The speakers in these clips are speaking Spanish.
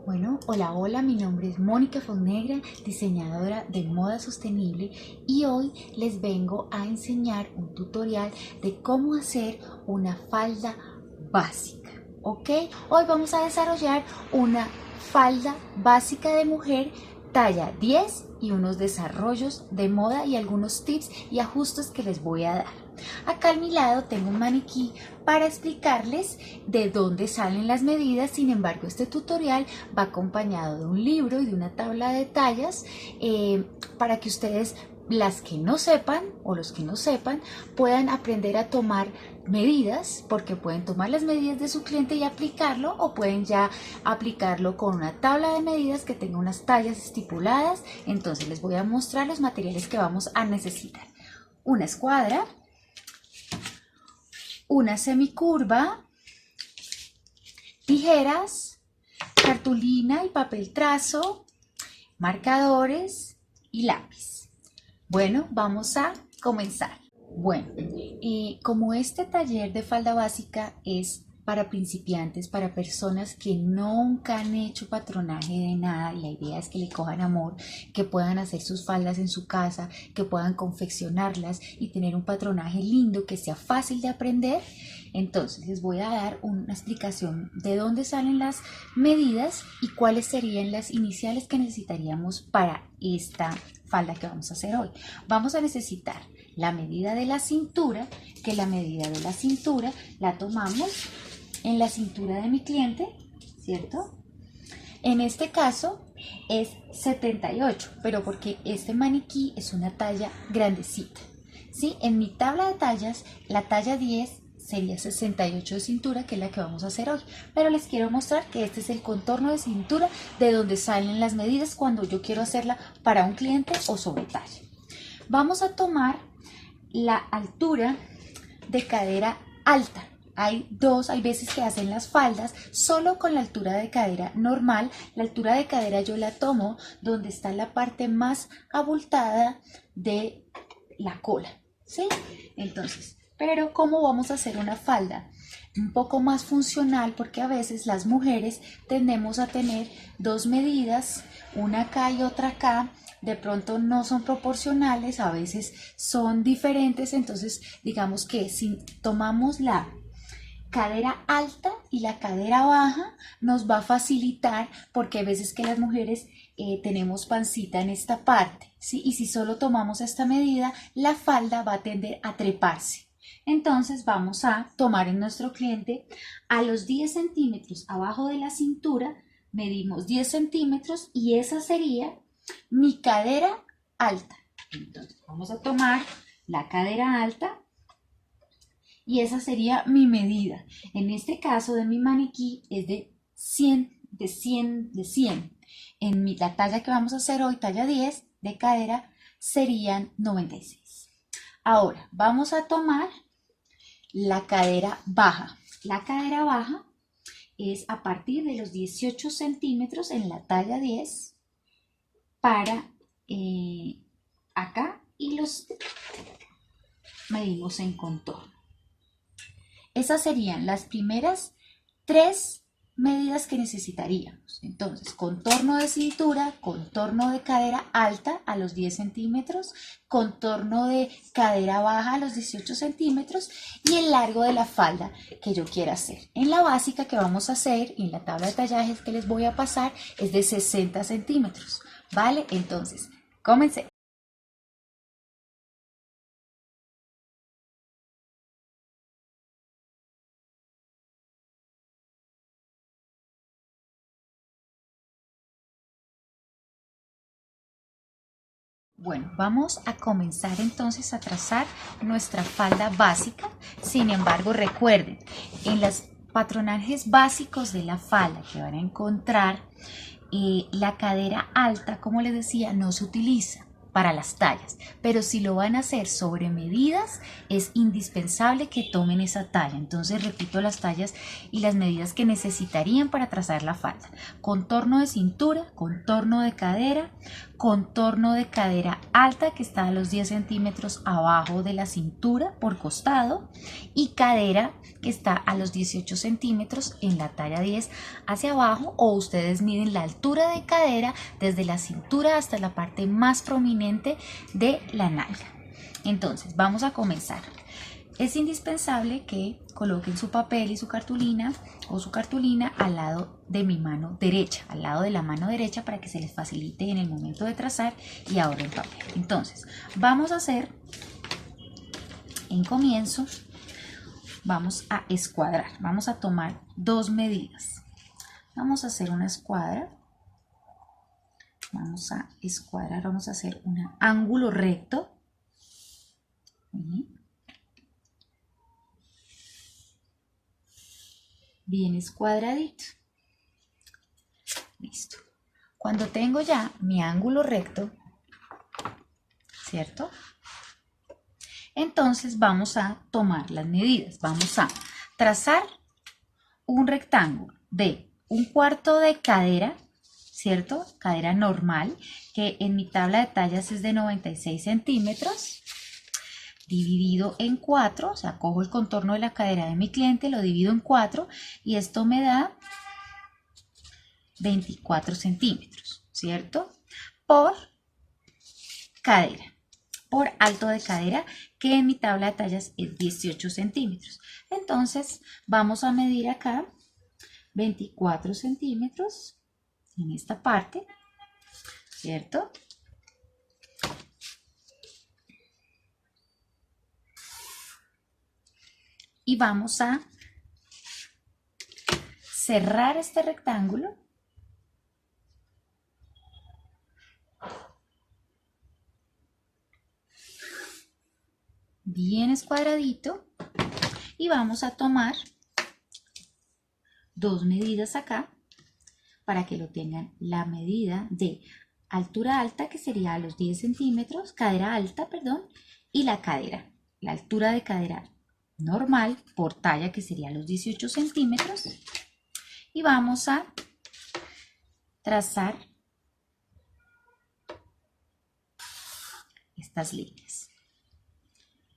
Bueno, hola, hola, mi nombre es Mónica Fonnegra, diseñadora de moda sostenible y hoy les vengo a enseñar un tutorial de cómo hacer una falda básica, ¿ok? Hoy vamos a desarrollar una falda básica de mujer talla 10 y unos desarrollos de moda y algunos tips y ajustes que les voy a dar. Acá a mi lado tengo un maniquí para explicarles de dónde salen las medidas. Sin embargo, este tutorial va acompañado de un libro y de una tabla de tallas para que ustedes, las que no sepan o los que no sepan, puedan aprender a tomar medidas, porque pueden tomar las medidas de su cliente y aplicarlo, o pueden ya aplicarlo con una tabla de medidas que tenga unas tallas estipuladas. Entonces les voy a mostrar los materiales que vamos a necesitar: una escuadra, una semicurva, tijeras, cartulina y papel trazo, marcadores y lápiz. Bueno, vamos a comenzar. Bueno, como este taller de falda básica es para principiantes, para personas que nunca han hecho patronaje de nada, y la idea es que le cojan amor, que puedan hacer sus faldas en su casa, que puedan confeccionarlas y tener un patronaje lindo, que sea fácil de aprender. Entonces les voy a dar una explicación de dónde salen las medidas y cuáles serían las iniciales que necesitaríamos para esta falda que vamos a hacer hoy. Vamos a necesitar la medida de la cintura, que la medida de la cintura la tomamos en la cintura de mi cliente, ¿cierto? En este caso es 78, pero porque este maniquí es una talla grandecita, ¿sí? En mi tabla de tallas, la talla 10 sería 68 de cintura, que es la que vamos a hacer hoy. Pero les quiero mostrar que este es el contorno de cintura de donde salen las medidas cuando yo quiero hacerla para un cliente o sobre talla. Vamos a tomar la altura de cadera alta. Hay veces que hacen las faldas solo con la altura de cadera normal. La altura de cadera yo la tomo donde está la parte más abultada de la cola, ¿sí? Entonces, pero ¿cómo vamos a hacer una falda un poco más funcional? Porque a veces las mujeres tendemos a tener dos medidas, una acá y otra acá. De pronto no son proporcionales, a veces son diferentes. Entonces digamos que si tomamos la cadera alta y la cadera baja, nos va a facilitar, porque hay veces que las mujeres tenemos pancita en esta parte, ¿sí? Y si solo tomamos esta medida, la falda va a tender a treparse. Entonces vamos a tomar en nuestro cliente a los 10 centímetros abajo de la cintura, medimos 10 centímetros y esa sería mi cadera alta. Entonces vamos a tomar la cadera alta y esa sería mi medida. En este caso de mi maniquí es de 100, de 100, de 100. La talla que vamos a hacer hoy, talla 10 de cadera, serían 96. Ahora vamos a tomar la cadera baja. La cadera baja es a partir de los 18 centímetros en la talla 10 para acá, y los medimos en contorno. Esas serían las primeras tres medidas que necesitaríamos. Entonces, contorno de cintura, contorno de cadera alta a los 10 centímetros, contorno de cadera baja a los 18 centímetros y el largo de la falda que yo quiera hacer. En la básica que vamos a hacer y en la tabla de tallajes que les voy a pasar es de 60 centímetros, ¿vale? Entonces, comencemos. Bueno, vamos a comenzar entonces a trazar nuestra falda básica. Sin embargo, recuerden, en los patronajes básicos de la falda que van a encontrar, la cadera alta, como les decía, no se utiliza. para las tallas, pero si lo van a hacer sobre medidas, es indispensable que tomen esa talla. Entonces repito las tallas y las medidas que necesitarían para trazar la falda: contorno de cintura, contorno de cadera alta, que está a los 10 centímetros abajo de la cintura por costado, y cadera, que está a los 18 centímetros en la talla 10 hacia abajo, o ustedes miden la altura de cadera desde la cintura hasta la parte más prominente de la nalga. Entonces vamos a comenzar. Es indispensable que coloquen su papel y su cartulina o su cartulina al lado de mi mano derecha, al lado de la mano derecha, para que se les facilite en el momento de trazar y ahorren papel. Entonces vamos a hacer, en comienzo, vamos a escuadrar. Vamos a tomar dos medidas. Vamos a hacer una escuadra. Vamos a escuadrar, vamos a hacer un ángulo recto. Bien escuadradito. Listo. Cuando tengo ya mi ángulo recto, ¿cierto? Entonces vamos a tomar las medidas. Vamos a trazar un rectángulo de 1/4 de cadera, ¿cierto? Cadera normal, que en mi tabla de tallas es de 96 centímetros. Dividido en 4, o sea, cojo el contorno de la cadera de mi cliente, lo divido en 4 y esto me da 24 centímetros, ¿cierto? Por cadera, por alto de cadera, que en mi tabla de tallas es 18 centímetros. Entonces vamos a medir acá 24 centímetros en esta parte, ¿cierto? Y vamos a cerrar este rectángulo bien escuadradito y vamos a tomar dos medidas acá para que lo tengan: la medida de altura alta, que sería a los 10 centímetros, cadera alta, perdón, y la cadera, la altura de cadera normal por talla, que sería los 18 centímetros, y vamos a trazar estas líneas,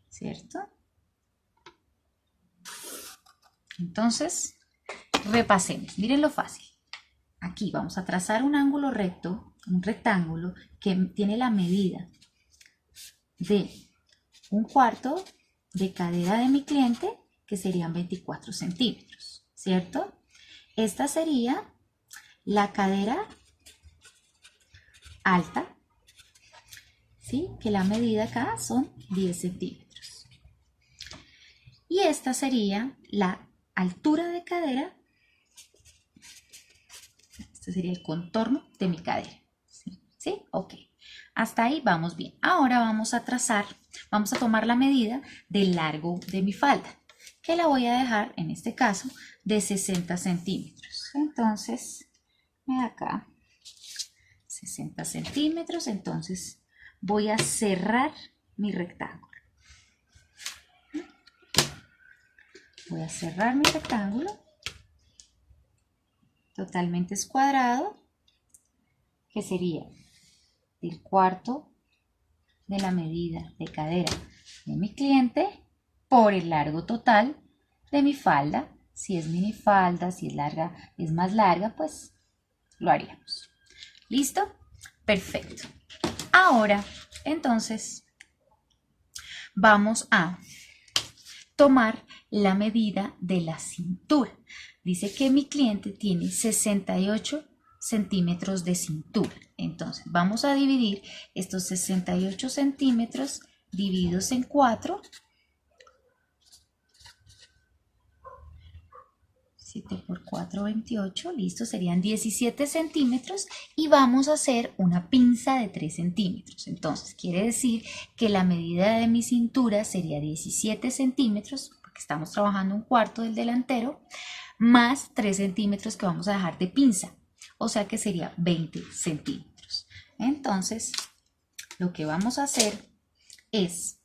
¿cierto? Entonces repasemos, miren lo fácil. Aquí vamos a trazar un ángulo recto, un rectángulo que tiene la medida de 1/4 de cadera de mi cliente, que serían 24 centímetros, ¿cierto? Esta sería la cadera alta, ¿sí? Que la medida acá son 10 centímetros. Y esta sería la altura de cadera. Este sería el contorno de mi cadera. ¿Sí? Ok. Hasta ahí vamos bien. Ahora vamos a trazar, vamos a tomar la medida del largo de mi falda, que la voy a dejar, en este caso, de 60 centímetros. Entonces, acá, 60 centímetros. Entonces, voy a cerrar mi rectángulo. Voy a cerrar mi rectángulo totalmente escuadrado, que sería el 1/4 de la medida de cadera de mi cliente por el largo total de mi falda. Si es minifalda, si es larga, es más larga, pues lo haríamos. ¿Listo? Perfecto. Ahora, entonces, vamos a tomar la medida de la cintura. Dice que mi cliente tiene 68 centímetros de cintura. Entonces vamos a dividir estos 68 centímetros divididos en 4. 7 por 4, 28. Listo, serían 17 centímetros. Y vamos a hacer una pinza de 3 centímetros. Entonces quiere decir que la medida de mi cintura sería 17 centímetros, porque estamos trabajando 1/4 del delantero, más 3 centímetros que vamos a dejar de pinza, o sea que sería 20 centímetros. Entonces lo que vamos a hacer es,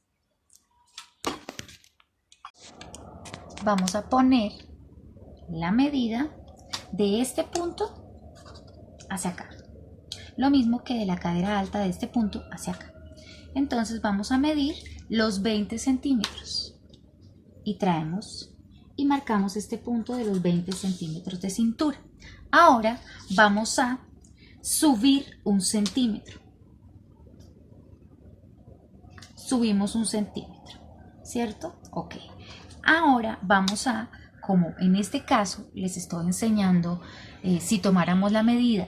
vamos a poner la medida de este punto hacia acá. Lo mismo que de la cadera alta de este punto hacia acá. Entonces vamos a medir los 20 centímetros y traemos y marcamos este punto de los 20 centímetros de cintura. Ahora vamos a subir 1 centímetro. Subimos 1 centímetro, ¿cierto? Ok. Ahora vamos a, como en este caso les estoy enseñando, si tomáramos la medida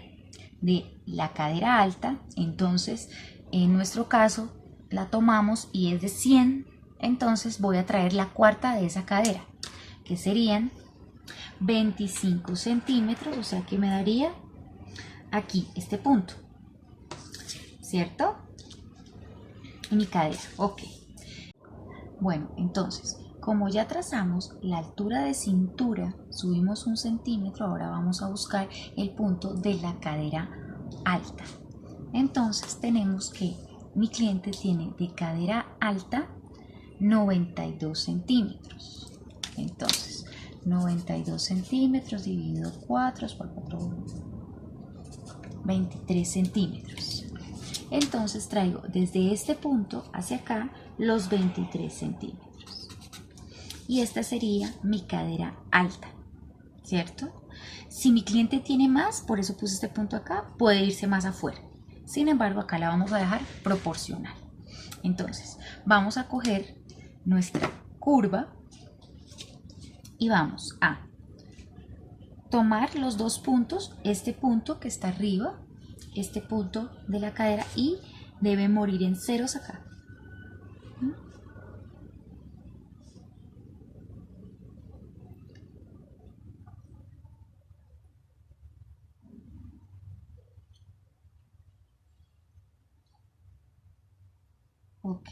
de la cadera alta, entonces en nuestro caso la tomamos y es de 100, entonces voy a traer la cuarta de esa cadera, que serían 25 centímetros, o sea que me daría aquí este punto, ¿cierto? En mi cadera, ok. Bueno, entonces, como ya trazamos la altura de cintura, subimos 1 centímetro, ahora vamos a buscar el punto de la cadera alta. Entonces tenemos que mi cliente tiene de cadera alta 92 centímetros. Entonces, 92 centímetros dividido 4 por 4, 23 centímetros. Entonces traigo desde este punto hacia acá los 23 centímetros. Y esta sería mi cadera alta, ¿cierto? Si mi cliente tiene más, por eso puse este punto acá, puede irse más afuera. Sin embargo, acá la vamos a dejar proporcional. Entonces, vamos a coger nuestra curva y vamos a tomar los dos puntos, este punto que está arriba, este punto de la cadera, y debe morir en ceros acá. Ok.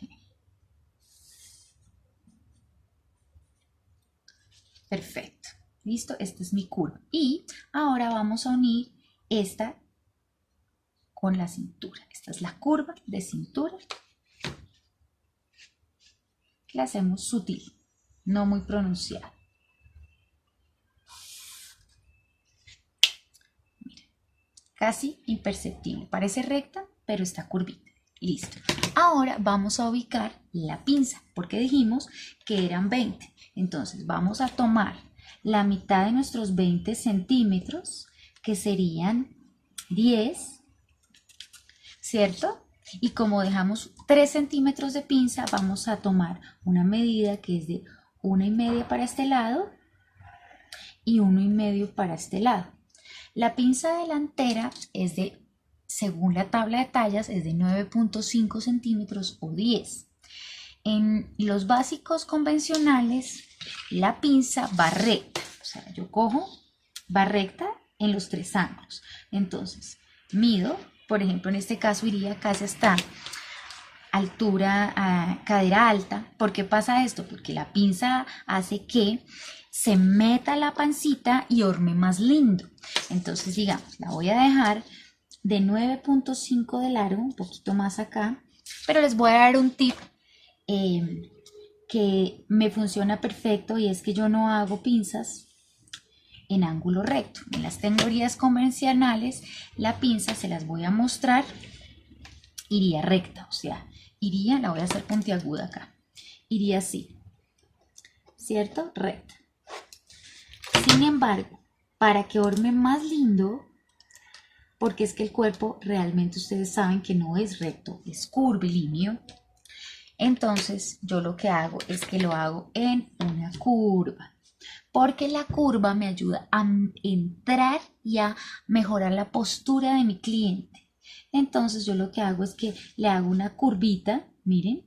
Perfecto. Listo, esta es mi curva. Y ahora vamos a unir esta con la cintura. Esta es la curva de cintura. La hacemos sutil, no muy pronunciada. Mira, casi imperceptible. Parece recta, pero está curvita. Listo. Ahora vamos a ubicar la pinza, porque dijimos que eran 20. Entonces vamos a tomar la mitad de nuestros 20 centímetros, que serían 10, ¿cierto? Y como dejamos 3 centímetros de pinza, vamos a tomar una medida que es de 1,5 para este lado y 1,5 para este lado. La pinza delantera es de, según la tabla de tallas, es de 9,5 centímetros o 10. En los básicos convencionales, la pinza va recta. O sea, yo cojo, va recta en los 3 ángulos. Entonces, mido, por ejemplo, en este caso iría casi hasta altura, cadera alta. ¿Por qué pasa esto? Porque la pinza hace que se meta la pancita y horme más lindo. Entonces, digamos, la voy a dejar de 9,5 de largo, un poquito más acá, pero les voy a dar un tip que me funciona perfecto, y es que yo no hago pinzas en ángulo recto. En las tenorías convencionales, la pinza, se las voy a mostrar, iría recta, o sea, iría, la voy a hacer puntiaguda acá, iría así, ¿cierto? Recta. Sin embargo, para que horme más lindo, porque es que el cuerpo realmente ustedes saben que no es recto, es curvilíneo, entonces yo lo que hago es que lo hago en una curva, porque la curva me ayuda a entrar y a mejorar la postura de mi cliente. Entonces yo lo que hago es que le hago una curvita, miren,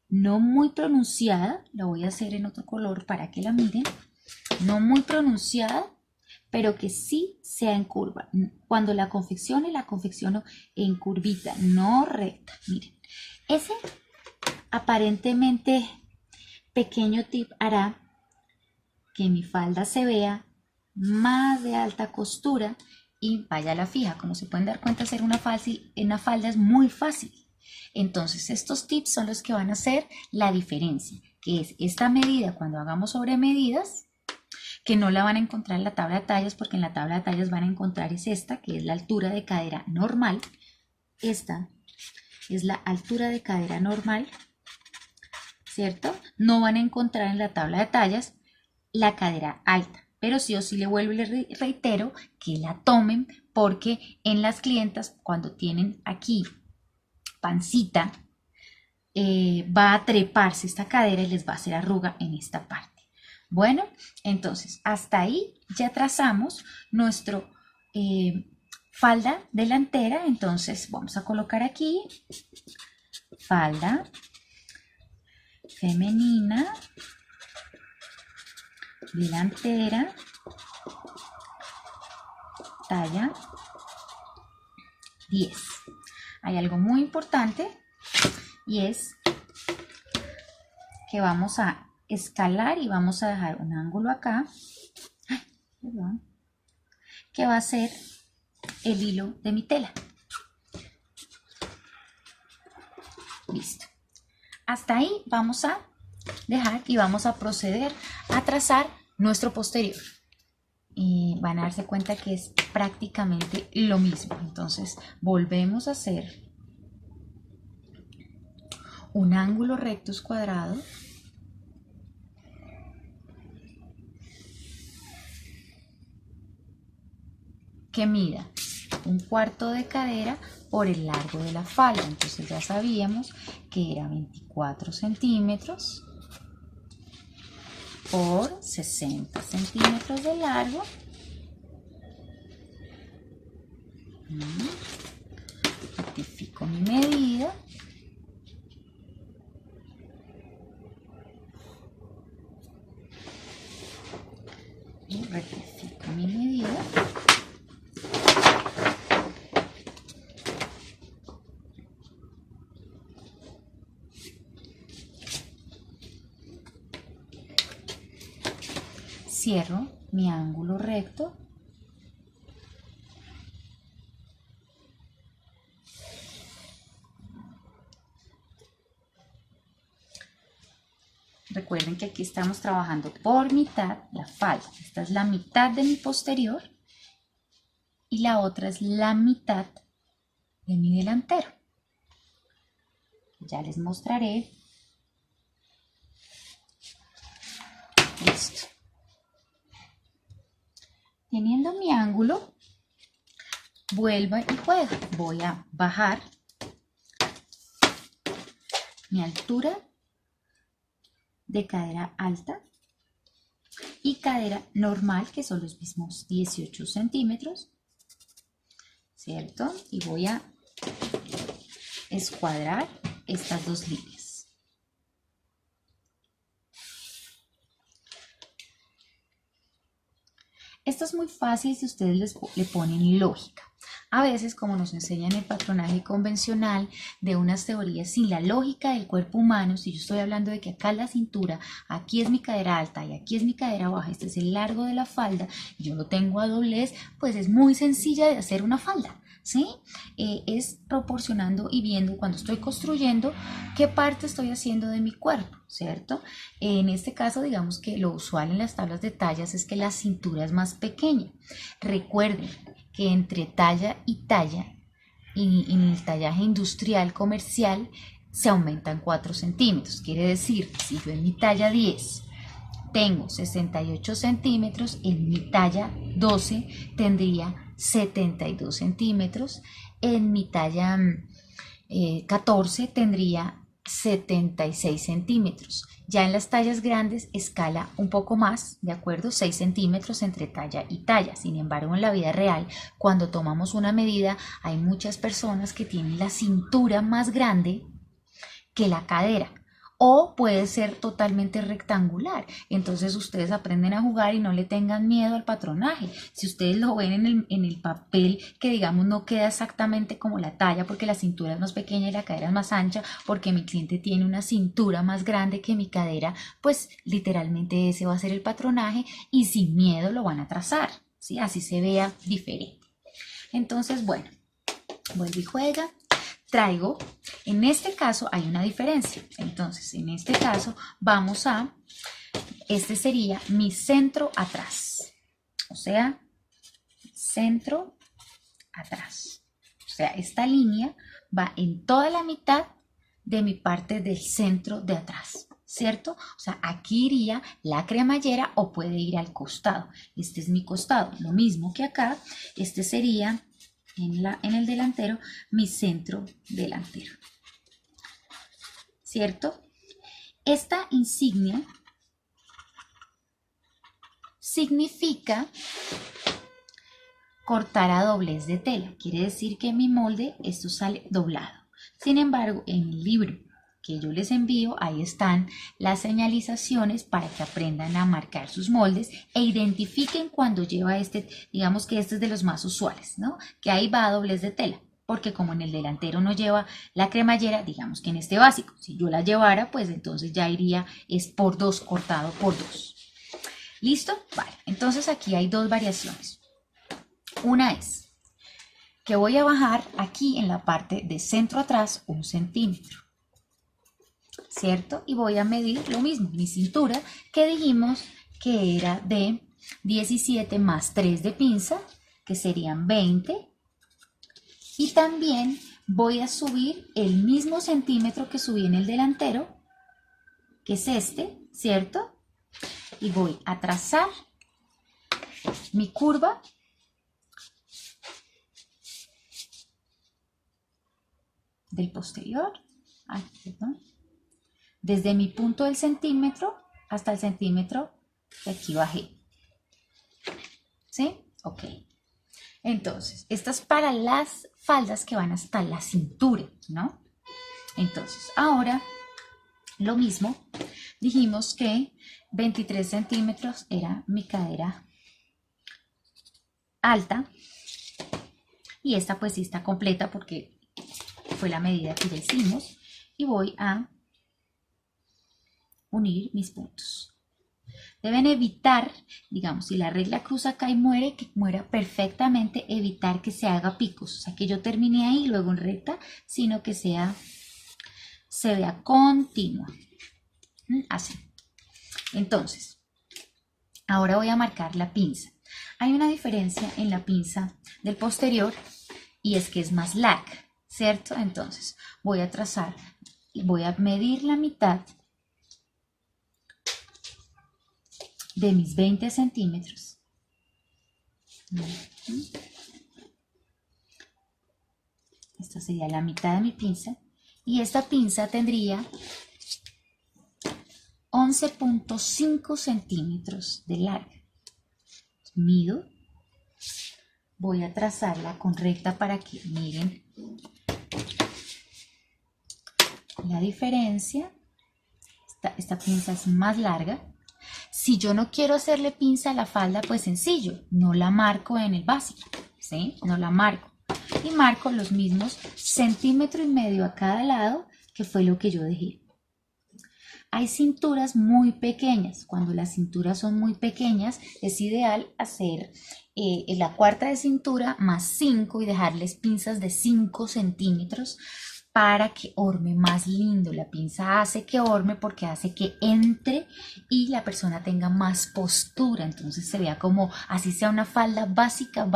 no muy pronunciada, la voy a hacer en otro color para que la miren, no muy pronunciada, pero que sí sea en curva. Cuando la confecciono en curvita, no recta. Miren, ese aparentemente pequeño tip hará que mi falda se vea más de alta costura y vaya a la fija. Como se pueden dar cuenta, hacer una falda es muy fácil. Entonces estos tips son los que van a hacer la diferencia, que es esta medida cuando hagamos sobre medidas, que no la van a encontrar en la tabla de tallas, porque en la tabla de tallas van a encontrar es esta, que es la altura de cadera normal. Esta es la altura de cadera normal, ¿cierto? No van a encontrar en la tabla de tallas la cadera alta, pero sí o sí le vuelvo y le reitero que la tomen, porque en las clientas cuando tienen aquí pancita, va a treparse esta cadera y les va a hacer arruga en esta parte. Bueno, entonces hasta ahí ya trazamos nuestro falda delantera. Entonces vamos a colocar aquí falda femenina delantera, talla 10. Hay algo muy importante y es que vamos a escalar y vamos a dejar un ángulo acá, que va a ser el hilo de mi tela. Listo. Hasta ahí vamos a dejar y vamos a proceder a trazar nuestro posterior. Y van a darse cuenta que es prácticamente lo mismo. Entonces volvemos a hacer un ángulo recto cuadrado, que mida 1/4 de cadera por el largo de la falda. Entonces ya sabíamos que era 24 centímetros por 60 centímetros de largo. Rectifico mi medida. Y rectifico mi medida. Cierro mi ángulo recto. Recuerden que aquí estamos trabajando por mitad la falda. Esta es la mitad de mi posterior y la otra es la mitad de mi delantero. Ya les mostraré. Listo. Teniendo mi ángulo, vuelva y juega. Voy a bajar mi altura de cadera alta y cadera normal, que son los mismos 18 centímetros, ¿cierto? Y voy a escuadrar estas dos líneas. Esto es muy fácil si ustedes le ponen lógica. A veces, como nos enseñan el patronaje convencional de unas teorías sin la lógica del cuerpo humano, si yo estoy hablando de que acá la cintura, aquí es mi cadera alta y aquí es mi cadera baja, este es el largo de la falda, y yo lo tengo a doblez, pues es muy sencilla de hacer una falda, ¿sí? Es proporcionando y viendo cuando estoy construyendo qué parte estoy haciendo de mi cuerpo, ¿cierto? En este caso, digamos que lo usual en las tablas de tallas es que la cintura es más pequeña. Recuerden que entre talla y talla, y en el tallaje industrial comercial, se aumentan 4 centímetros. Quiere decir, si yo en mi talla 10 tengo 68 centímetros, en mi talla 12 tendría 72 centímetros, en mi talla 14 tendría 76 centímetros. Ya en las tallas grandes escala un poco más, ¿de acuerdo? 6 centímetros entre talla y talla. Sin embargo, en la vida real, cuando tomamos una medida, hay muchas personas que tienen la cintura más grande que la cadera. O puede ser totalmente rectangular. Entonces ustedes aprenden a jugar y no le tengan miedo al patronaje. Si ustedes lo ven en el papel, que digamos no queda exactamente como la talla porque la cintura es más pequeña y la cadera es más ancha, porque mi cliente tiene una cintura más grande que mi cadera, pues literalmente ese va a ser el patronaje y sin miedo lo van a trazar, ¿sí? Así se vea diferente. Entonces, bueno, vuelvo y juega. Traigo, en este caso hay una diferencia. Entonces, en este caso vamos a, este sería mi centro atrás. O sea, centro atrás. O sea, esta línea va en toda la mitad de mi parte del centro de atrás, ¿cierto? O sea, aquí iría la cremallera o puede ir al costado. Este es mi costado, lo mismo que acá. Este sería en el delantero mi centro delantero, ¿cierto? Esta insignia significa cortar a doblez de tela. Quiere decir que en mi molde esto sale doblado. Sin embargo, en el libro que yo les envío, ahí están las señalizaciones para que aprendan a marcar sus moldes e identifiquen cuando lleva este, digamos que este es de los más usuales, ¿no? Que ahí va a doblez de tela, porque como en el delantero no lleva la cremallera, digamos que en este básico, si yo la llevara, pues entonces ya iría es por 2, cortado por 2. ¿Listo? Vale, entonces aquí hay dos variaciones. Una es que voy a bajar aquí en la parte de centro atrás 1 centímetro, ¿cierto? Y voy a medir lo mismo, mi cintura, que dijimos que era de 17 más 3 de pinza, que serían 20. Y también voy a subir el mismo centímetro que subí en el delantero, que es este, ¿cierto? Y voy a trazar mi curva del posterior, desde mi punto del centímetro hasta el centímetro que aquí bajé. ¿Sí? Ok. Entonces, esto es para las faldas que van hasta la cintura, ¿no? Entonces, ahora lo mismo, dijimos que 23 centímetros era mi cadera alta y esta pues sí está completa porque fue la medida que ya hicimos y voy a unir mis puntos. Deben evitar, digamos, si la regla cruza acá y muere, que muera perfectamente, evitar que se haga picos, o sea, que yo termine ahí y luego en recta, sino que se vea continua, así. Entonces, ahora voy a marcar la pinza. Hay una diferencia en la pinza del posterior y es que es más larga, ¿cierto? Entonces, voy a trazar, voy a medir la mitad de mis 20 centímetros. Esta sería la mitad de mi pinza. Y esta pinza tendría 11.5 centímetros de larga. Mido. Voy a trazarla con recta para que miren la diferencia. Esta pinza es más larga. Si yo no quiero hacerle pinza a la falda, pues sencillo, no la marco en el básico, ¿sí? No la marco. Y marco los mismos 1,5 centímetros a cada lado, que fue lo que yo dejé. Hay cinturas muy pequeñas. Cuando las cinturas son muy pequeñas, es ideal hacer la cuarta de cintura más 5 y dejarles pinzas de 5 centímetros para que orme más lindo. La pinza hace que orme porque hace que entre y la persona tenga más postura. Entonces se vea como, así sea una falda básica,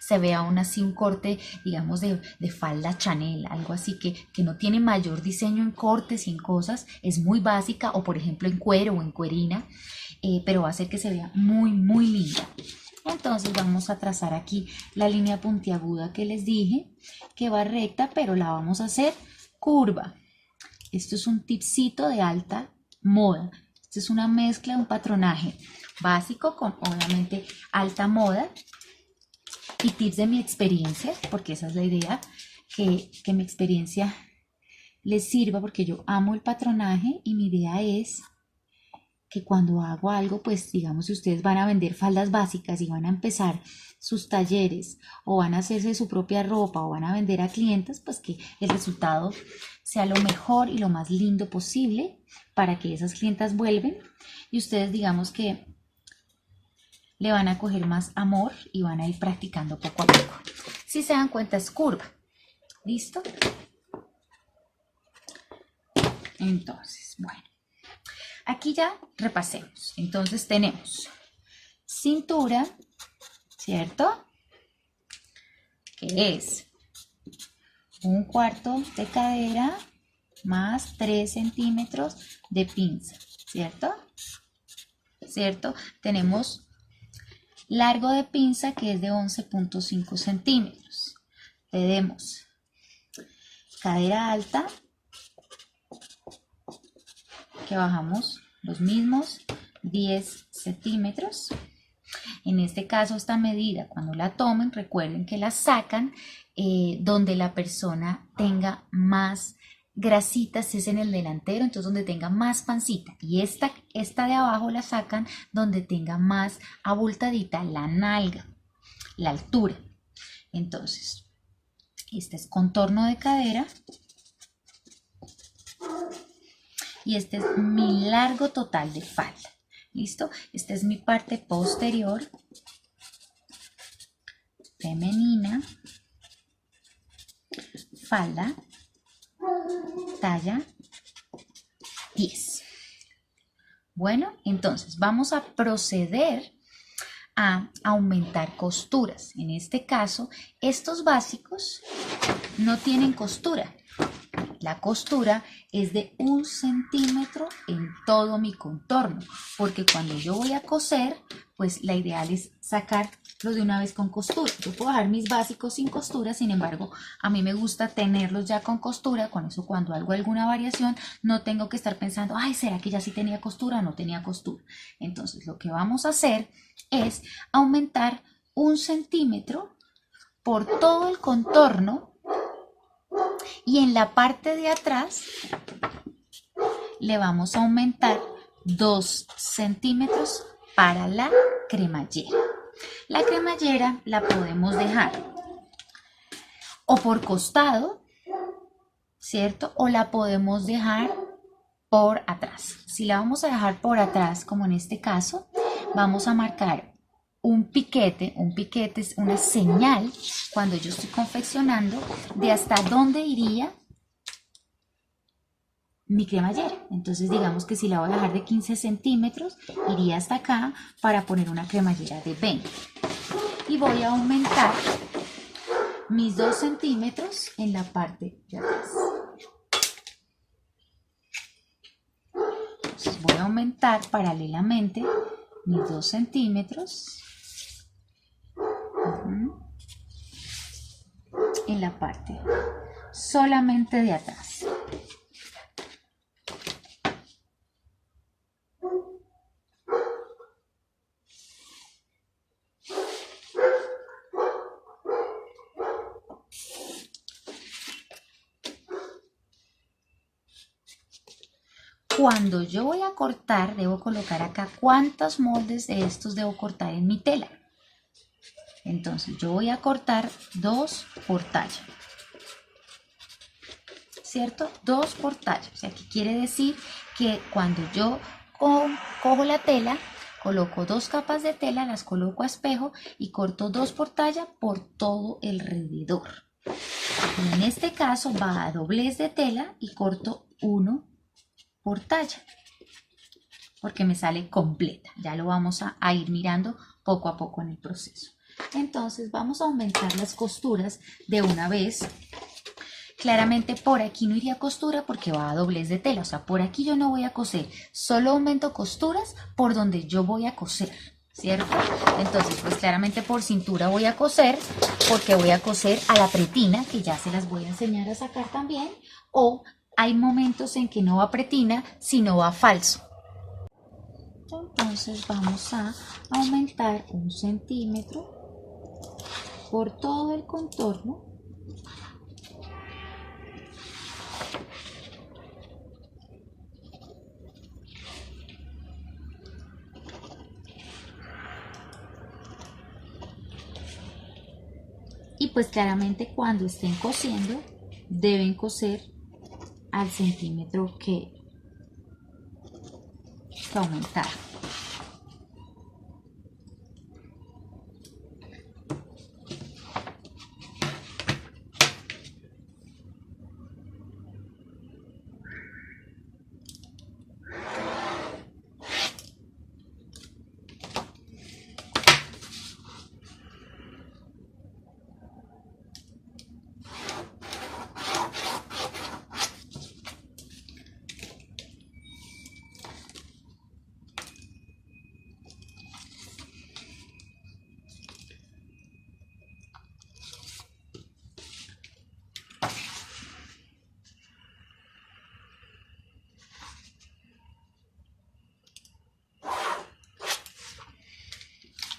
se vea aún así un corte, digamos, de falda Chanel, algo así que no tiene mayor diseño en cortes y en cosas, es muy básica, o por ejemplo en cuero o en cuerina, pero va a hacer que se vea muy, muy linda. Entonces vamos a trazar aquí la línea puntiaguda que les dije, que va recta, pero la vamos a hacer curva. Esto es un tipcito de alta moda. Esto es una mezcla de un patronaje básico con obviamente alta moda y tips de mi experiencia, porque esa es la idea, que mi experiencia les sirva, porque yo amo el patronaje y mi idea es que cuando hago algo, pues digamos, si ustedes van a vender faldas básicas y van a empezar sus talleres o van a hacerse su propia ropa o van a vender a clientes, pues que el resultado sea lo mejor y lo más lindo posible para que esas clientas vuelven y ustedes digamos que le van a coger más amor y van a ir practicando poco a poco. Si se dan cuenta es curva. ¿Listo? Entonces, bueno. Aquí ya repasemos. Entonces tenemos cintura, ¿cierto? Que es 1/4 de cadera más 3 centímetros de pinza, ¿cierto? ¿Cierto? Tenemos largo de pinza que es de 11.5 centímetros. Tenemos cadera alta, que bajamos los mismos 10 centímetros. En este caso, esta medida, cuando la tomen, recuerden que la sacan donde la persona tenga más grasitas, es en el delantero, entonces donde tenga más pancita. Y esta de abajo la sacan donde tenga más abultadita la nalga, la altura. Entonces, este es contorno de cadera. Y este es mi largo total de falda. ¿Listo? Esta es mi parte posterior femenina, falda, talla 10. Bueno, entonces vamos a proceder a aumentar costuras. En este caso, estos básicos no tienen costura. La costura es de 1 centímetro en todo mi contorno, porque cuando yo voy a coser, pues la ideal es sacarlo de una vez con costura. Yo puedo dejar mis básicos sin costura, sin embargo, a mí me gusta tenerlos ya con costura. Con eso, cuando hago alguna variación, no tengo que estar pensando, ay, ¿será que ya sí tenía costura o no tenía costura? Entonces, lo que vamos a hacer es aumentar 1 centímetro por todo el contorno. Y en la parte de atrás le vamos a aumentar 2 centímetros para la cremallera. La cremallera la podemos dejar o por costado, ¿cierto? O la podemos dejar por atrás. Si la vamos a dejar por atrás, como en este caso, vamos a marcar un piquete es una señal cuando yo estoy confeccionando de hasta dónde iría mi cremallera. Entonces digamos que si la voy a dejar de 15 centímetros, iría hasta acá para poner una cremallera de 20. Y voy a aumentar mis 2 centímetros en la parte de atrás. Entonces voy a aumentar paralelamente mis 2 centímetros. En la parte solamente de atrás. Cuando yo voy a cortar, debo colocar acá cuántos moldes de estos debo cortar en mi tela. Entonces yo voy a cortar 2 por talla, ¿cierto? 2 por talla. O sea, que quiere decir que cuando yo cojo la tela, coloco 2 capas de tela, las coloco a espejo y corto 2 por talla por todo el alrededor. Y en este caso va a doblez de tela y corto 1 por talla, porque me sale completa. Ya lo vamos a ir mirando poco a poco en el proceso. Entonces vamos a aumentar las costuras de una vez. Claramente por aquí no iría costura porque va a doblez de tela, o sea, por aquí yo no voy a coser, solo aumento costuras por donde yo voy a coser, ¿cierto? Entonces, pues claramente por cintura voy a coser, porque voy a coser a la pretina, que ya se las voy a enseñar a sacar también, o hay momentos en que no va pretina, sino va falso. Entonces vamos a aumentar 1 centímetro por todo el contorno. Y pues claramente cuando estén cosiendo deben coser al centímetro que aumentar.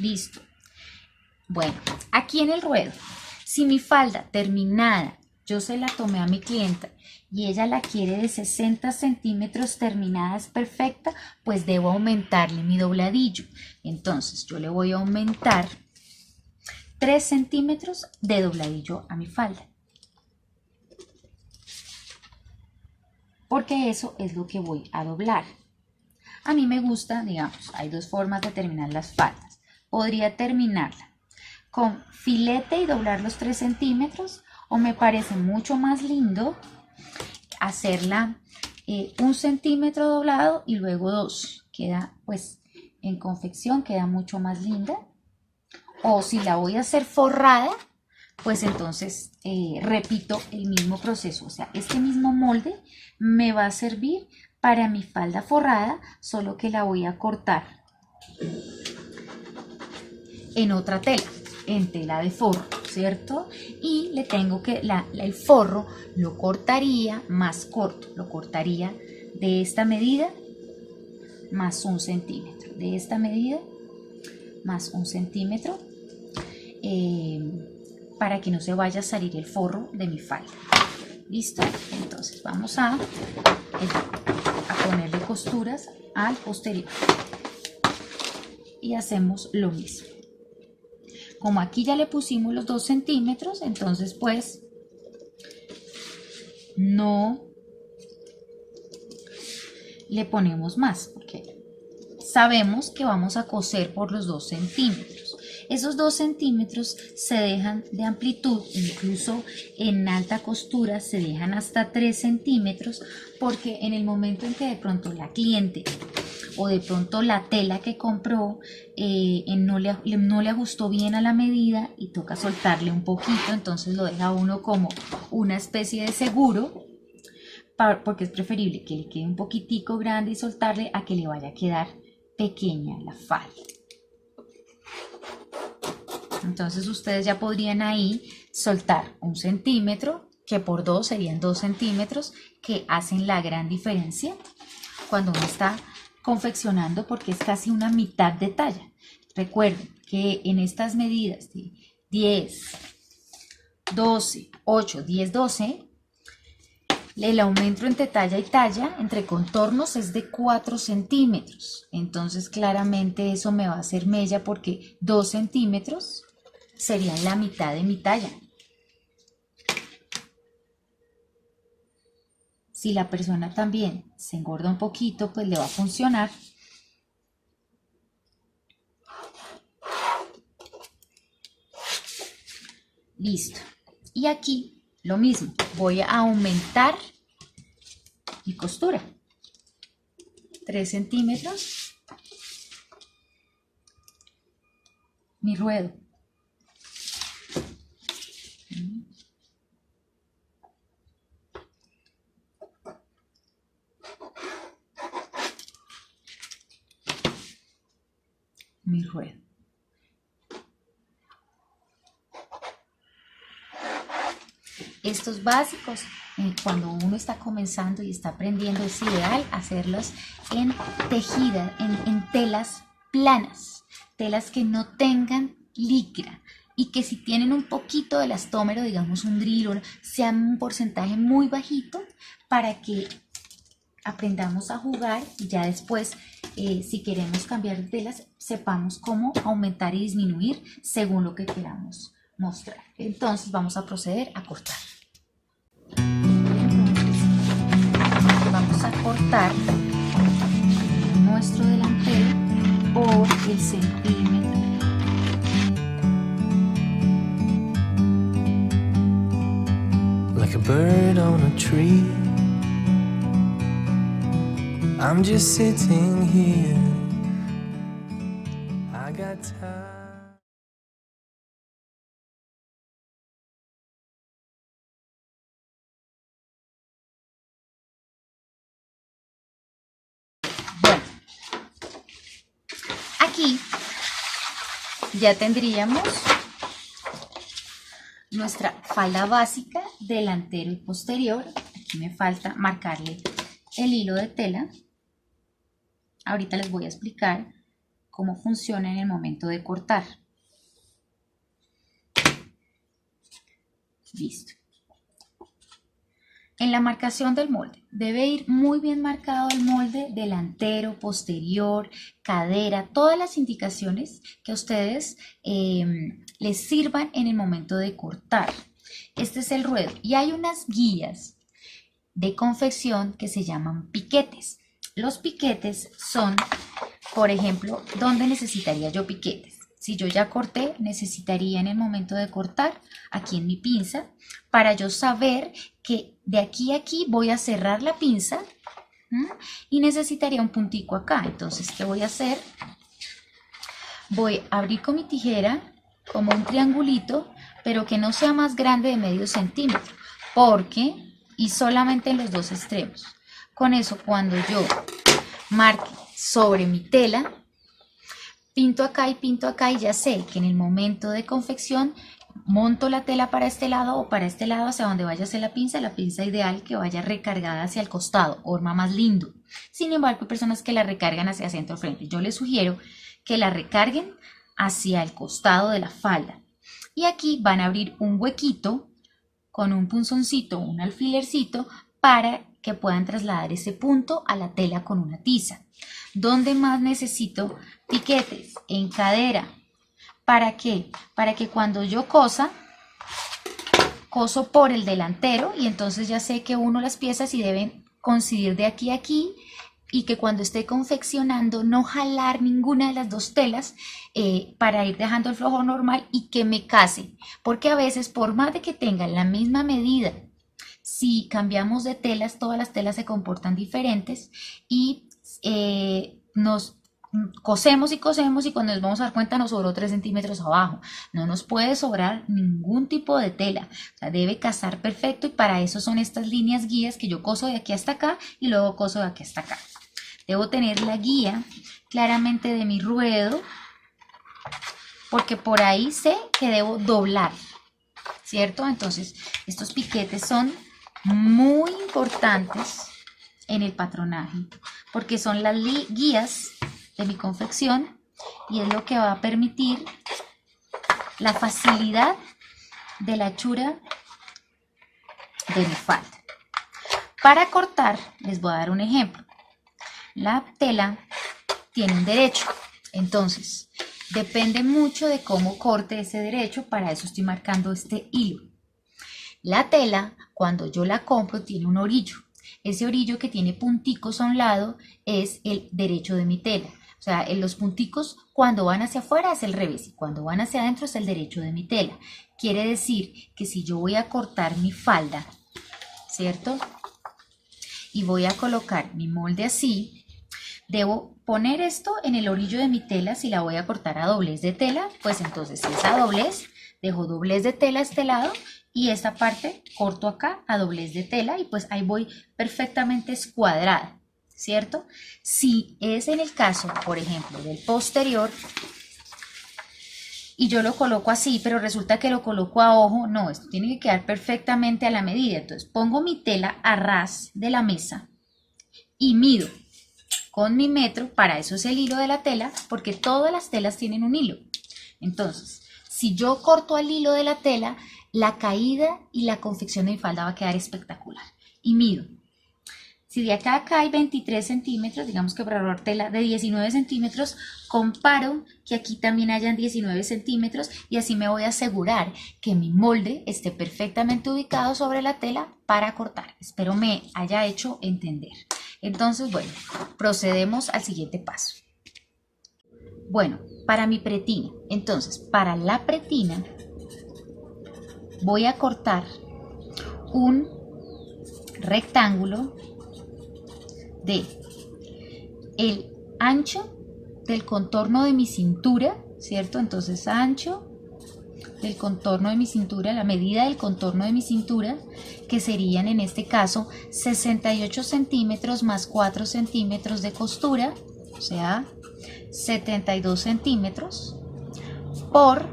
Listo. Bueno, aquí en el ruedo, si mi falda terminada, yo se la tomé a mi clienta y ella la quiere de 60 centímetros terminada, es perfecta, pues debo aumentarle mi dobladillo. Entonces yo le voy a aumentar 3 centímetros de dobladillo a mi falda, porque eso es lo que voy a doblar. A mí me gusta, digamos, hay dos formas de terminar las faldas. Podría terminarla con filete y doblar los 3 centímetros, o me parece mucho más lindo hacerla 1 centímetro doblado y luego 2. Queda, pues, en confección queda mucho más linda. O si la voy a hacer forrada, pues entonces repito el mismo proceso. O sea, este mismo molde me va a servir para mi falda forrada, solo que la voy a cortar en otra tela, en tela de forro, ¿cierto? Y le tengo que, el forro lo cortaría más corto, lo cortaría de esta medida más 1 centímetro, de esta medida más 1 centímetro, para que no se vaya a salir el forro de mi falda. ¿Listo? Entonces vamos a ponerle costuras al posterior y hacemos lo mismo. Como aquí ya le pusimos los 2 centímetros, entonces pues no le ponemos más, porque sabemos que vamos a coser por los 2 centímetros. Esos 2 centímetros se dejan de amplitud, incluso en alta costura se dejan hasta 3 centímetros, porque en el momento en que de pronto la cliente o de pronto la tela que compró no le ajustó bien a la medida y toca soltarle un poquito, entonces lo deja uno como una especie de seguro, porque es preferible que le quede un poquitico grande y soltarle a que le vaya a quedar pequeña la falda. Entonces ustedes ya podrían ahí soltar 1 centímetro, que por 2 serían 2 centímetros, que hacen la gran diferencia cuando uno está confeccionando, porque es casi una mitad de talla. Recuerden que en estas medidas de 10, 12, 8, 10, 12, el aumento entre talla y talla, entre contornos, es de 4 centímetros. Entonces claramente eso me va a hacer mella, porque 2 centímetros serían la mitad de mi talla. Si la persona también se engorda un poquito, pues le va a funcionar. Listo. Y aquí lo mismo, voy a aumentar mi costura. 3 centímetros. Mi ruedo. Mi ruedo. Estos básicos, cuando uno está comenzando y está aprendiendo, es ideal hacerlos en tejida, en telas planas, telas que no tengan licra, y que si tienen un poquito de elastómero, digamos un drill, sean un porcentaje muy bajito, para que aprendamos a jugar y ya después, si queremos cambiar de telas, sepamos cómo aumentar y disminuir según lo que queramos mostrar. Entonces vamos a proceder a cortar. Vamos a cortar nuestro delantero por el centímetro. Like a bird on a tree, I'm just sitting here. I got time. Bueno, aquí ya tendríamos nuestra falda básica, delantero y posterior. Aquí me falta marcarle el hilo de tela. Ahorita les voy a explicar cómo funciona en el momento de cortar. Listo. En la marcación del molde, debe ir muy bien marcado el molde delantero, posterior, cadera, todas las indicaciones que a ustedes les sirvan en el momento de cortar. Este es el ruedo y hay unas guías de confección que se llaman piquetes. Los piquetes son, por ejemplo, ¿dónde necesitaría yo piquetes? Si yo ya corté, necesitaría en el momento de cortar, aquí en mi pinza, para yo saber que de aquí a aquí voy a cerrar la pinza y necesitaría un puntico acá. Entonces, ¿qué voy a hacer? Voy a abrir con mi tijera como un triangulito, pero que no sea más grande de medio centímetro, y solamente en los dos extremos. Con eso, cuando yo marque sobre mi tela, pinto acá y ya sé que en el momento de confección monto la tela para este lado o para este lado hacia donde vaya a ser la pinza ideal que vaya recargada hacia el costado, horma más lindo. Sin embargo, hay personas que la recargan hacia centro o frente. Yo les sugiero que la recarguen hacia el costado de la falda. Y aquí van a abrir un huequito con un punzoncito, un alfilercito, para que puedan trasladar ese punto a la tela con una tiza. ¿Dónde más necesito piquetes? En cadera. ¿Para qué? Para que cuando yo coso por el delantero y entonces ya sé que uno las piezas y deben coincidir de aquí a aquí y que cuando esté confeccionando no jalar ninguna de las dos telas para ir dejando el flujo normal y que me case. Porque a veces, por más de que tengan la misma medida, si cambiamos de telas, todas las telas se comportan diferentes y nos cosemos y cuando nos vamos a dar cuenta nos sobró 3 centímetros abajo. No nos puede sobrar ningún tipo de tela, o sea, debe casar perfecto y para eso son estas líneas guías que yo coso de aquí hasta acá y luego coso de aquí hasta acá. Debo tener la guía claramente de mi ruedo porque por ahí sé que debo doblar, ¿cierto? Entonces estos piquetes son muy importantes en el patronaje porque son las guías de mi confección y es lo que va a permitir la facilidad de la hechura de mi falda. Para cortar les voy a dar un ejemplo. La tela tiene un derecho, entonces depende mucho de cómo corte ese derecho, para eso estoy marcando este hilo. La tela, cuando yo la compro, tiene un orillo. Ese orillo que tiene punticos a un lado es el derecho de mi tela. O sea, en los punticos cuando van hacia afuera es el revés y cuando van hacia adentro es el derecho de mi tela. Quiere decir que si yo voy a cortar mi falda, ¿cierto? Y voy a colocar mi molde así, debo poner esto en el orillo de mi tela. Si la voy a cortar a doblez de tela, pues entonces si es a doblez, dejo doblez de tela a este lado y esta parte corto acá a doblez de tela y pues ahí voy perfectamente escuadrada, ¿cierto? Si es en el caso, por ejemplo, del posterior y yo lo coloco así, pero resulta que lo coloco a ojo, no, esto tiene que quedar perfectamente a la medida. Entonces pongo mi tela a ras de la mesa y mido con mi metro, para eso es el hilo de la tela, porque todas las telas tienen un hilo. Entonces, si yo corto al hilo de la tela, la caída y la confección de mi falda va a quedar espectacular. Y mido. Si de acá a acá hay 23 centímetros, digamos que para ahorrar tela de 19 centímetros, comparo que aquí también hayan 19 centímetros y así me voy a asegurar que mi molde esté perfectamente ubicado sobre la tela para cortar. Espero me haya hecho entender. Entonces, bueno, procedemos al siguiente paso. Bueno, para mi pretina, entonces, para la pretina voy a cortar un rectángulo de el ancho del contorno de mi cintura, ¿cierto? Entonces, ancho del contorno de mi cintura, la medida del contorno de mi cintura, que serían en este caso 68 centímetros más 4 centímetros de costura, o sea, 72 centímetros por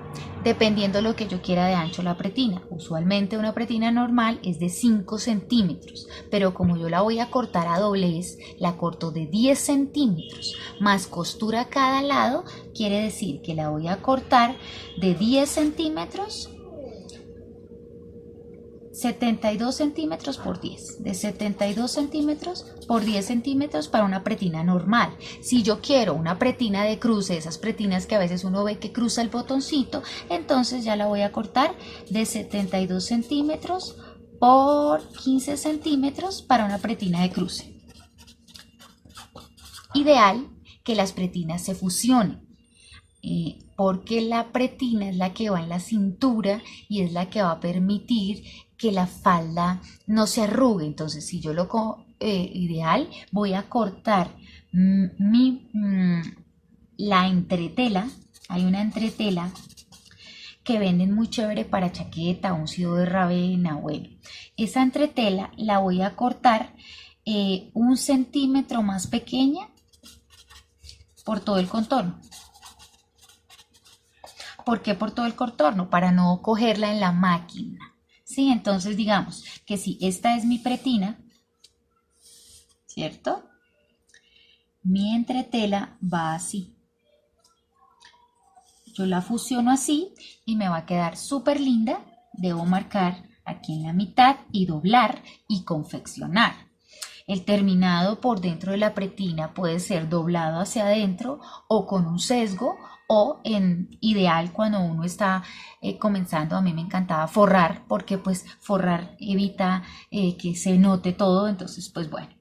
dependiendo de lo que yo quiera de ancho la pretina. Usualmente una pretina normal es de 5 centímetros, pero como yo la voy a cortar a doblez, la corto de 10 centímetros, más costura a cada lado, quiere decir que la voy a cortar de 10 centímetros, 72 centímetros por 10, de 72 centímetros por 10 centímetros para una pretina normal. Si yo quiero una pretina de cruce, esas pretinas que a veces uno ve que cruza el botoncito, entonces ya la voy a cortar de 72 centímetros por 15 centímetros para una pretina de cruce. Ideal que las pretinas se fusionen. Porque la pretina es la que va en la cintura y es la que va a permitir que la falda no se arrugue. Entonces, si yo lo ideal, voy a cortar la entretela. Hay una entretela que venden muy chévere para chaqueta, uncido de ravena. Bueno, esa entretela la voy a cortar 1 centímetro más pequeña por todo el contorno. ¿Por qué por todo el contorno? Para no cogerla en la máquina. ¿Sí? Entonces digamos que si esta es mi pretina, ¿cierto? Mi entretela va así. Yo la fusiono así y me va a quedar súper linda. Debo marcar aquí en la mitad y doblar y confeccionar. El terminado por dentro de la pretina puede ser doblado hacia adentro o con un sesgo, o en ideal cuando uno está comenzando. A mí me encantaba forrar, porque pues forrar evita que se note todo. Entonces pues bueno,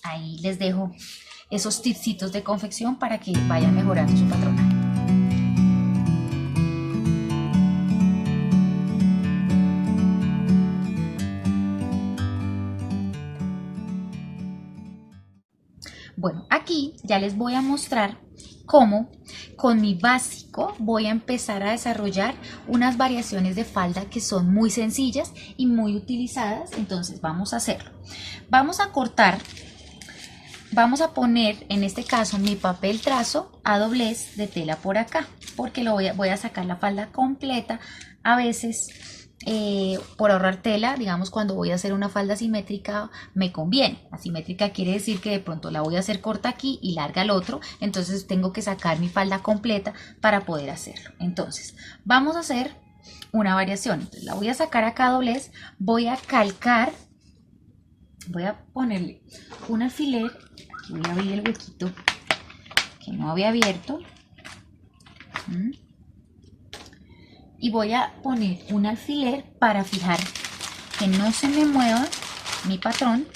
ahí les dejo esos tipsitos de confección para que vayan mejorando su patronaje. Bueno, aquí ya les voy a mostrar cómo con mi básico voy a empezar a desarrollar unas variaciones de falda que son muy sencillas y muy utilizadas. Entonces vamos a hacerlo. Vamos a cortar, vamos a poner en este caso mi papel trazo a doblez de tela por acá, porque voy a sacar la falda completa. A veces por ahorrar tela, digamos, cuando voy a hacer una falda asimétrica me conviene. Asimétrica quiere decir que de pronto la voy a hacer corta aquí y larga al otro, entonces tengo que sacar mi falda completa para poder hacerlo. Entonces vamos a hacer una variación. Entonces, la voy a sacar acá a doblez, voy a calcar, voy a ponerle un alfiler, aquí voy a abrir el huequito que no había abierto. Y voy a poner un alfiler para fijar que no se me mueva mi patrón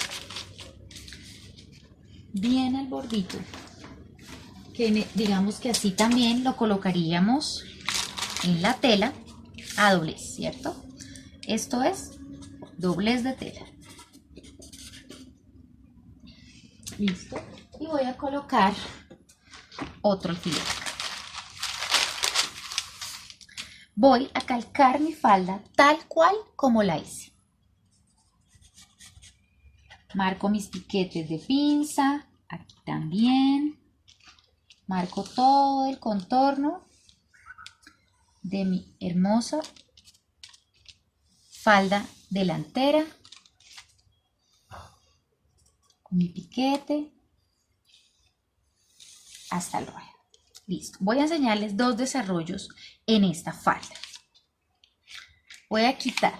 bien al bordito, que digamos que así también lo colocaríamos en la tela a doblez, ¿cierto? Esto es doblez de tela. Listo. Y voy a colocar otro alfiler. Voy a calcar mi falda tal cual como la hice. Marco mis piquetes de pinza, aquí también. Marco todo el contorno de mi hermosa falda delantera con mi piquete hasta el ruedo. Listo. Voy a enseñarles dos desarrollos en esta falda. Voy a quitar.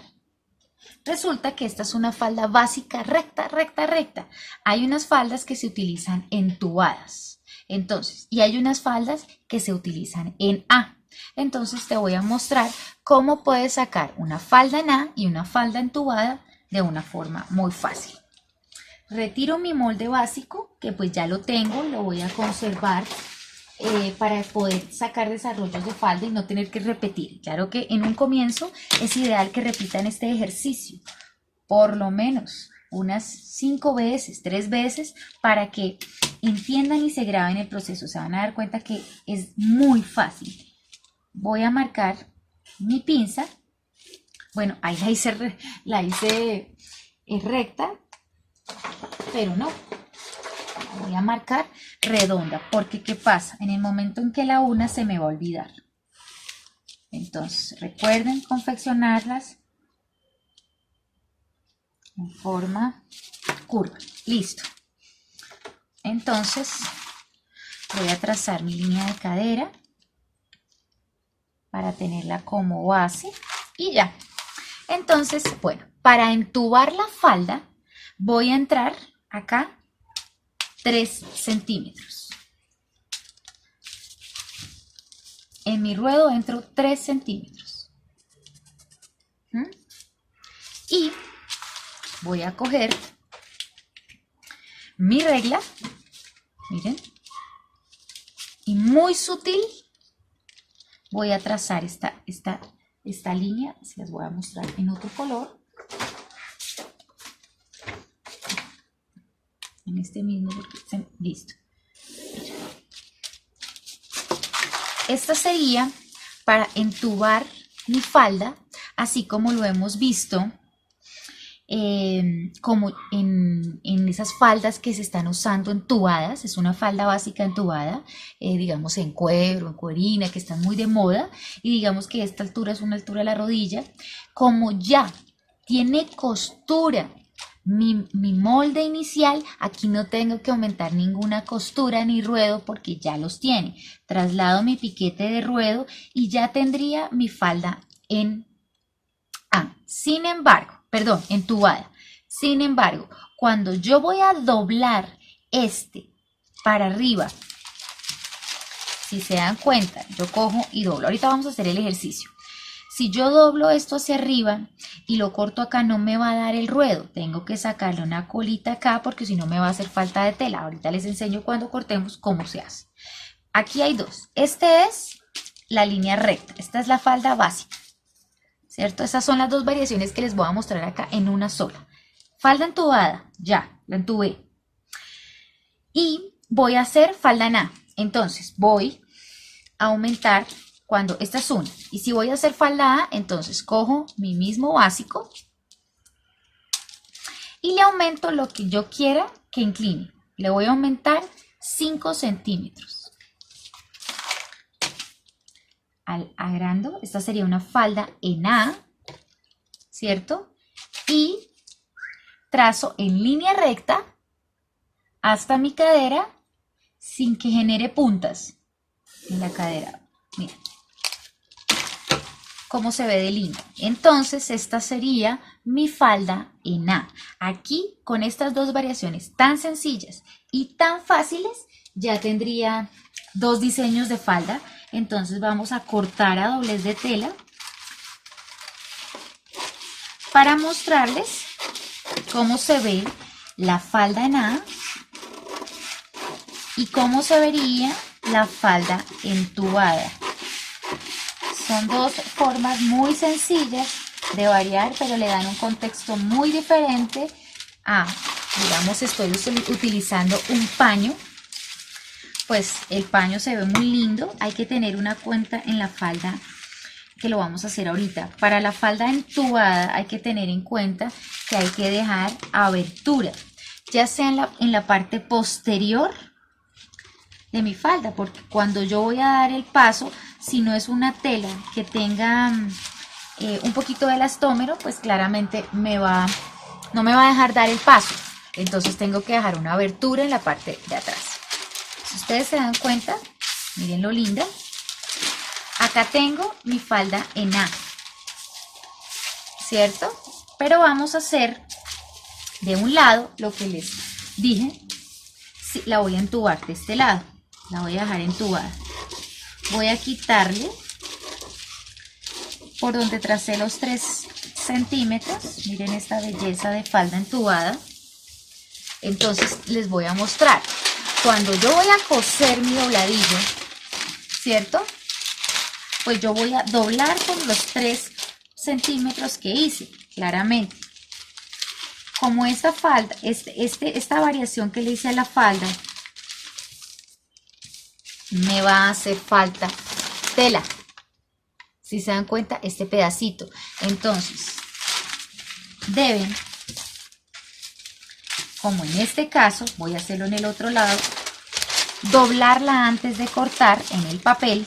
Resulta que esta es una falda básica recta, recta, recta. Hay unas faldas que se utilizan entubadas. Entonces, y hay unas faldas que se utilizan en A. Entonces te voy a mostrar cómo puedes sacar una falda en A y una falda entubada de una forma muy fácil. Retiro mi molde básico, que pues ya lo tengo, lo voy a conservar para poder sacar desarrollos de falda y no tener que repetir. Claro que en un comienzo es ideal que repitan este ejercicio por lo menos unas 5 veces, 3 veces, para que entiendan y se graben el proceso. Se van a dar cuenta que es muy fácil. Voy a marcar mi pinza. Bueno, ahí la hice recta, pero no. Voy a marcar redonda, porque ¿qué pasa? En el momento en que la una se me va a olvidar. Entonces recuerden confeccionarlas en forma curva. Listo. Entonces voy a trazar mi línea de cadera para tenerla como base y ya. Entonces, bueno, para entubar la falda voy a entrar acá 3 centímetros. En mi ruedo entro 3 centímetros. Y voy a coger mi regla, miren, y muy sutil voy a trazar esta línea. Se las voy a mostrar en otro color. En este mismo, listo. Esta sería para entubar mi falda, así como lo hemos visto, como en esas faldas que se están usando entubadas. Es una falda básica entubada, digamos en cuero, en cuerina, que están muy de moda, y digamos que esta altura es una altura de la rodilla. Como ya tiene costura mi molde inicial, aquí no tengo que aumentar ninguna costura ni ruedo porque ya los tiene. Traslado mi piquete de ruedo y ya tendría mi falda entubada. Sin embargo, cuando yo voy a doblar para arriba, si se dan cuenta, yo cojo y doblo. Ahorita vamos a hacer el ejercicio. Si yo doblo esto hacia arriba y lo corto acá, no me va a dar el ruedo. Tengo que sacarle una colita acá porque si no me va a hacer falta de tela. Ahorita les enseño cuando cortemos cómo se hace. Aquí hay dos. Esta es la línea recta. Esta es la falda básica, ¿cierto? Esas son las dos variaciones que les voy a mostrar acá en una sola. Falda entubada, ya, la entubé. Y voy a hacer falda en A. Entonces voy a aumentar cuando esta es una. Y si voy a hacer falda A, entonces cojo mi mismo básico y le aumento lo que yo quiera que incline. Le voy a aumentar 5 centímetros. Al agrando, esta sería una falda en A, ¿cierto? Y trazo en línea recta hasta mi cadera sin que genere puntas en la cadera. Mira cómo se ve de lindo. Entonces esta sería mi falda en A. Aquí con estas dos variaciones tan sencillas y tan fáciles ya tendría dos diseños de falda. Entonces vamos a cortar a doblez de tela para mostrarles cómo se ve la falda en A y cómo se vería la falda entubada. Son dos formas muy sencillas de variar, pero le dan un contexto muy diferente a, digamos, estoy utilizando un paño. Pues el paño se ve muy lindo. Hay que tener una cuenta en la falda, que lo vamos a hacer ahorita. Para la falda entubada hay que tener en cuenta que hay que dejar abertura, ya sea en la parte posterior de mi falda, porque cuando yo voy a dar el paso, si no es una tela que tenga un poquito de elastómero, pues claramente no me va a dejar dar el paso. Entonces tengo que dejar una abertura en la parte de atrás. Si ustedes se dan cuenta, miren lo linda. Acá tengo mi falda en A, ¿cierto? Pero vamos a hacer de un lado lo que les dije. Sí, la voy a entubar de este lado. La voy a dejar entubada. Voy a quitarle por donde tracé los 3 centímetros. Miren esta belleza de falda entubada. Entonces les voy a mostrar. Cuando yo voy a coser mi dobladillo, ¿cierto? Pues yo voy a doblar con los 3 centímetros que hice, claramente. Como esta falda, esta variación que le hice a la falda, me va a hacer falta tela. Si se dan cuenta, este pedacito. Entonces, deben, como en este caso, voy a hacerlo en el otro lado, doblarla antes de cortar en el papel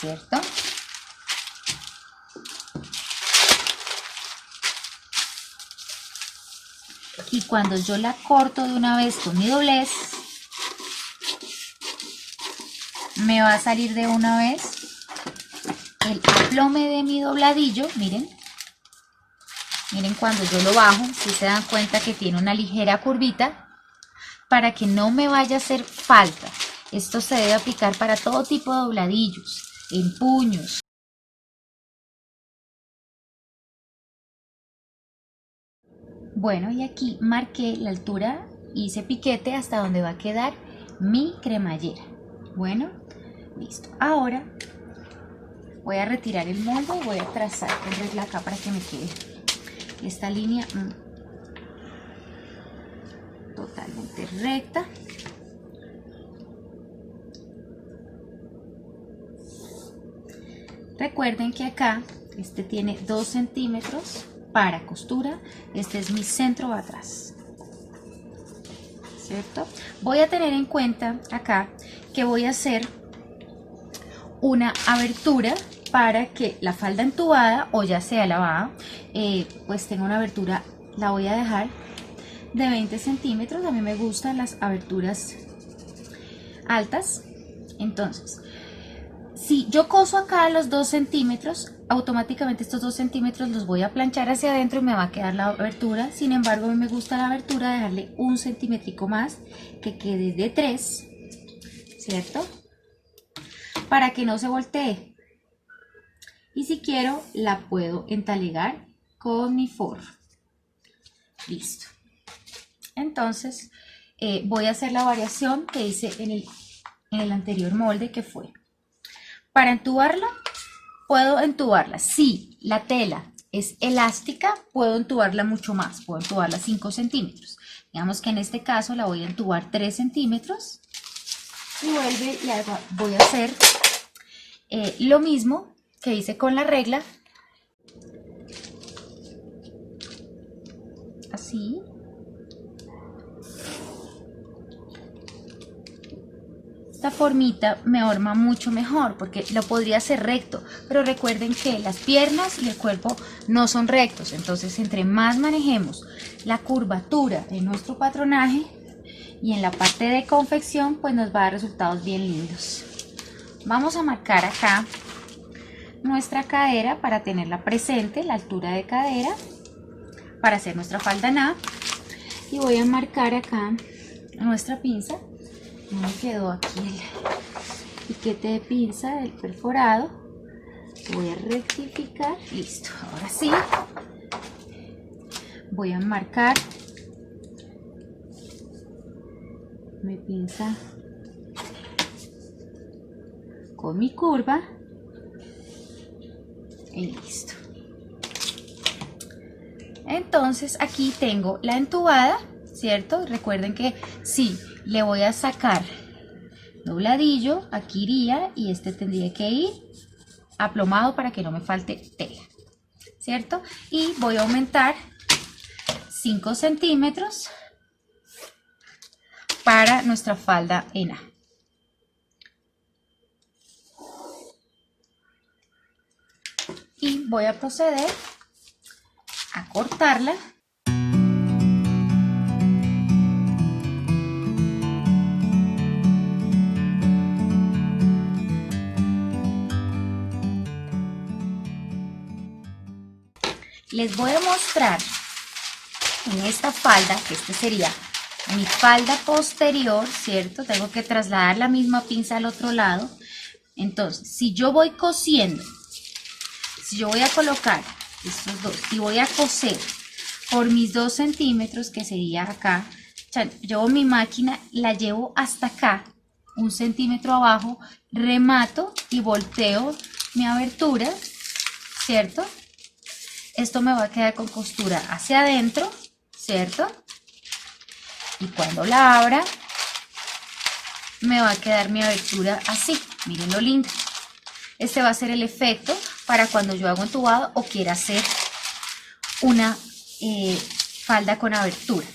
¿cierto? Y cuando yo la corto de una vez con mi doblez, me va a salir de una vez el aplome de mi dobladillo. Miren cuando yo lo bajo, si se dan cuenta que tiene una ligera curvita, para que no me vaya a hacer falta. Esto se debe aplicar para todo tipo de dobladillos, en puños. Bueno, y aquí marqué la altura, hice piquete hasta donde va a quedar mi cremallera. Bueno, listo. Ahora voy a retirar el molde y voy a trazar con regla acá para que me quede esta línea totalmente recta. Recuerden que acá este tiene 2 centímetros para costura. Este es mi centro atrás, ¿cierto? Voy a tener en cuenta acá que voy a hacer una abertura para que la falda entubada o ya sea lavada pues tenga una abertura. La voy a dejar de 20 centímetros. A mí me gustan las aberturas altas. Entonces, si yo coso acá los 2 centímetros, automáticamente estos 2 centímetros los voy a planchar hacia adentro y me va a quedar la abertura. Sin embargo, a mí me gusta la abertura dejarle un centímetrico más, que quede de 3, ¿cierto? Para que no se voltee. Y si quiero, la puedo entalegar con mi forro. Listo. Entonces, voy a hacer la variación que hice en el anterior molde, que fue: para entubarla, puedo entubarla. Si la tela es elástica, puedo entubarla mucho más. Puedo entubarla 5 centímetros. Digamos que en este caso la voy a entubar 3 centímetros. Y voy a hacer lo mismo que hice con la regla. Así. Esta formita me arma mucho mejor porque lo podría hacer recto, pero recuerden que las piernas y el cuerpo no son rectos. Entonces, entre más manejemos la curvatura en nuestro patronaje y en la parte de confección, pues nos va a dar resultados bien lindos. Vamos a marcar acá nuestra cadera para tenerla presente, la altura de cadera, para hacer nuestra falda nada. Y voy a marcar acá nuestra pinza. No me quedó aquí el piquete de pinza del perforado. Voy a rectificar. Listo. Ahora sí. Voy a marcar mi pinza con mi curva. Y listo. Entonces aquí tengo la entubada, ¿cierto? Recuerden que sí, le voy a sacar dobladillo, aquí iría y este tendría que ir aplomado para que no me falte tela, ¿cierto? Y voy a aumentar 5 centímetros para nuestra falda en A. Y voy a proceder a cortarla. Les voy a mostrar en esta falda, que este sería mi falda posterior, ¿cierto? Tengo que trasladar la misma pinza al otro lado. Entonces, si yo voy cosiendo, si yo voy a colocar estos dos y voy a coser por mis 2 centímetros, que sería acá, llevo mi máquina, la llevo hasta acá, 1 centímetro abajo, remato y volteo mi abertura, ¿cierto? Esto me va a quedar con costura hacia adentro, ¿cierto? Y cuando la abra, me va a quedar mi abertura así. Miren lo lindo. Este va a ser el efecto para cuando yo hago entubado o quiera hacer una falda con abertura.